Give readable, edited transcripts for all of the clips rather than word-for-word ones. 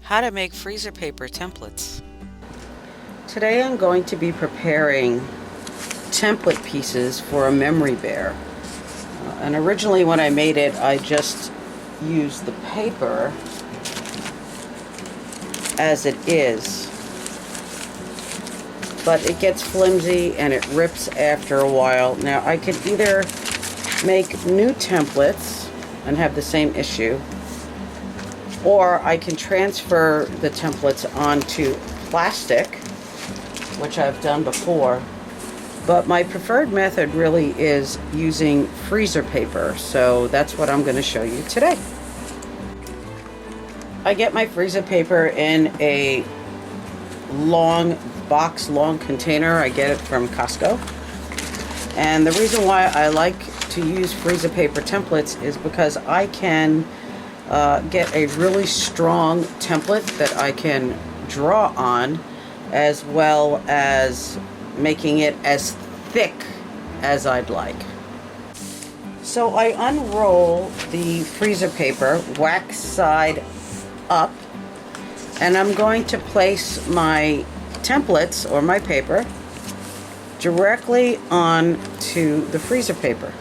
How to make freezer paper templates. Today I'm going to be preparing template pieces for a memory bear. And originally when I made it, I just used the paper as it is. But it gets flimsy and it rips after a while. Now I could either make new templates and have the same issue, or I can transfer the templates onto plastic, which I've done before. But my preferred method really is using freezer paper, so that's what I'm going to show you today. I get my freezer paper in a long container. I get it from Costco. And the reason why I like to use freezer paper templates is because I can get a really strong template that I can draw on, as well as making it as thick as I'd like. So I unroll the freezer paper, wax side up, and I'm going to place my templates or my paper directly onto the freezer paper.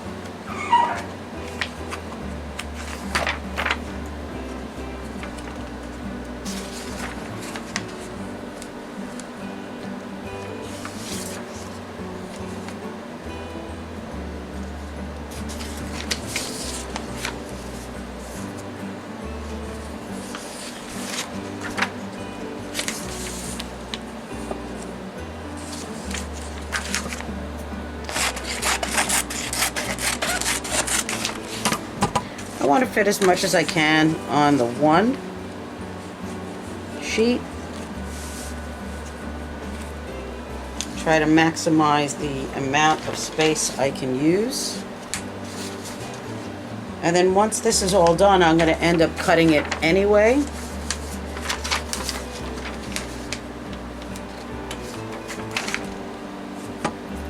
I want to fit as much as I can on the one sheet. Try to maximize the amount of space I can use. And then once this is all done, I'm going to end up cutting it anyway.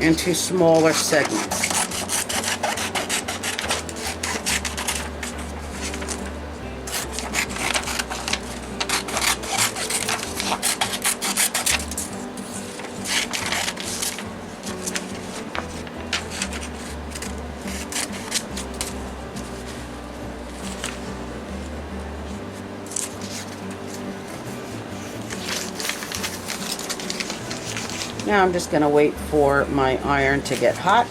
Into smaller segments. Now I'm just going to wait for my iron to get hot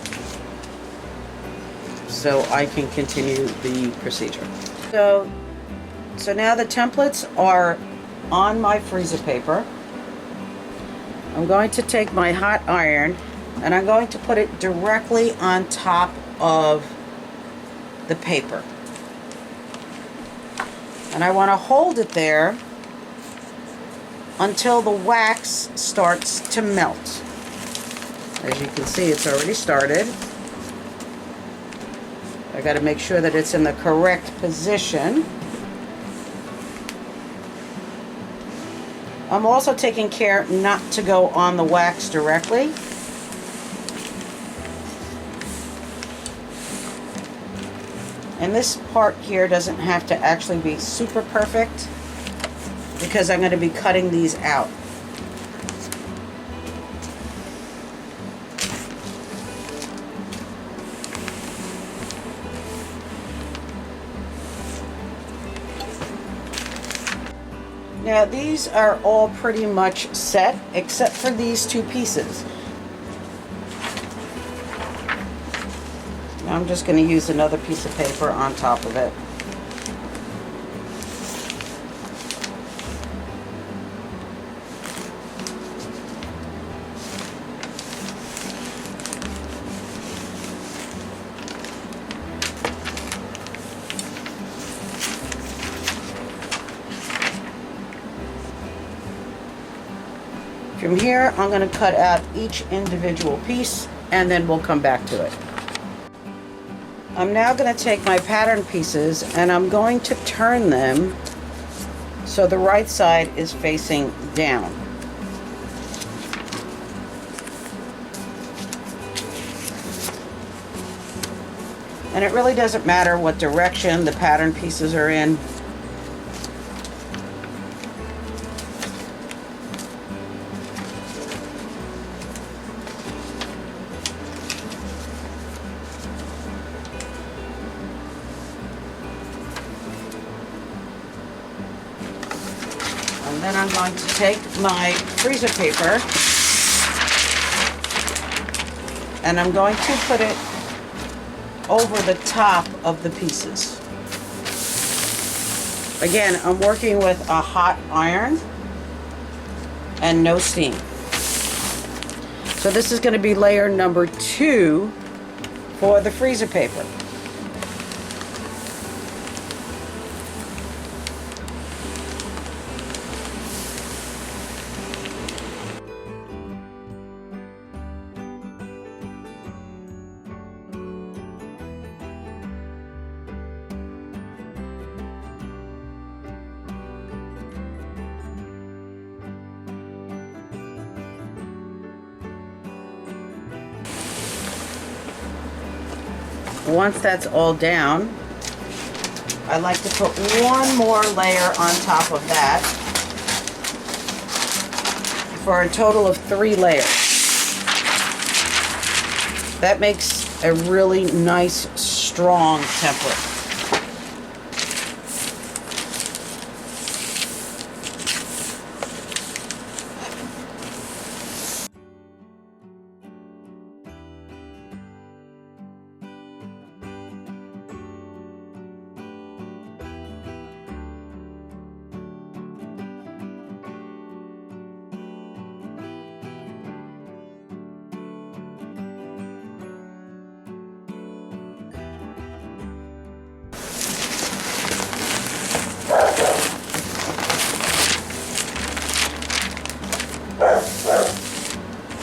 so I can continue the procedure. So now the templates are on my freezer paper. I'm going to take my hot iron and I'm going to put it directly on top of the paper. And I want to hold it there until the wax starts to melt. As you can see, it's already started. I got to make sure that it's in the correct position. I'm also taking care not to go on the wax directly. And this part here doesn't have to actually be super perfect, because I'm going to be cutting these out. Now these are all pretty much set except for these two pieces. Now I'm just going to use another piece of paper on top of it. From here, I'm going to cut out each individual piece and then we'll come back to it. I'm now going to take my pattern pieces and I'm going to turn them so the right side is facing down. And it really doesn't matter what direction the pattern pieces are in. Then I'm going to take my freezer paper and I'm going to put it over the top of the pieces. Again, I'm working with a hot iron and no steam. So this is going to be layer number 2 for the freezer paper. Once that's all down, I like to put one more layer on top of that for a total of 3 layers. That makes a really nice, strong template.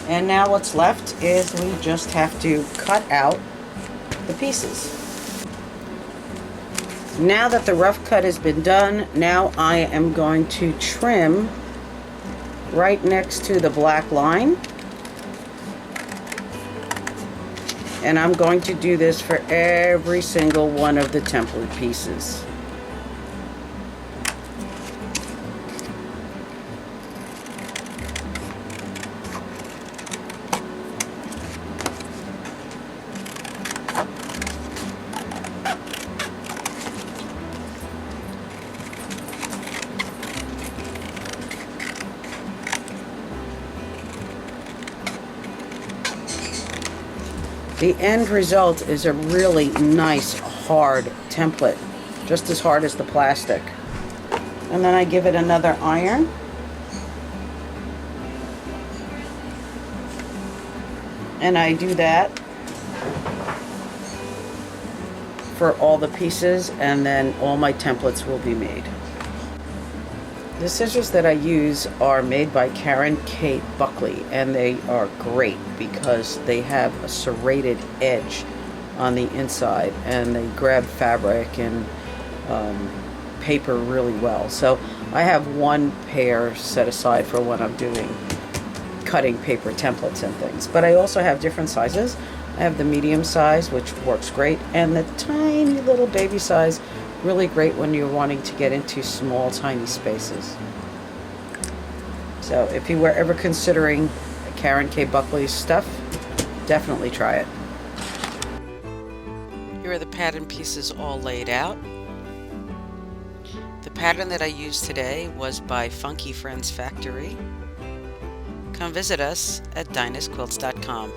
And now what's left is we just have to cut out the pieces. Now that the rough cut has been done, now I am going to trim right next to the black line. And I'm going to do this for every single one of the template pieces. The end result is a really nice hard template, just as hard as the plastic. And then I give it another iron. And I do that for all the pieces, and then all my templates will be made. The scissors that I use are made by Karen K. Buckley, and they are great because they have a serrated edge on the inside and they grab fabric and paper really well. So I have one pair set aside for when I'm doing cutting paper templates and things, but I also have different sizes. I have the medium size, which works great, and the tiny little baby size, really great when you're wanting to get into small, tiny spaces. So if you were ever considering Karen K. Buckley's stuff, definitely try it. Here are the pattern pieces all laid out. The pattern that I used today was by Funky Friends Factory. Come visit us at dinahsquilts.com.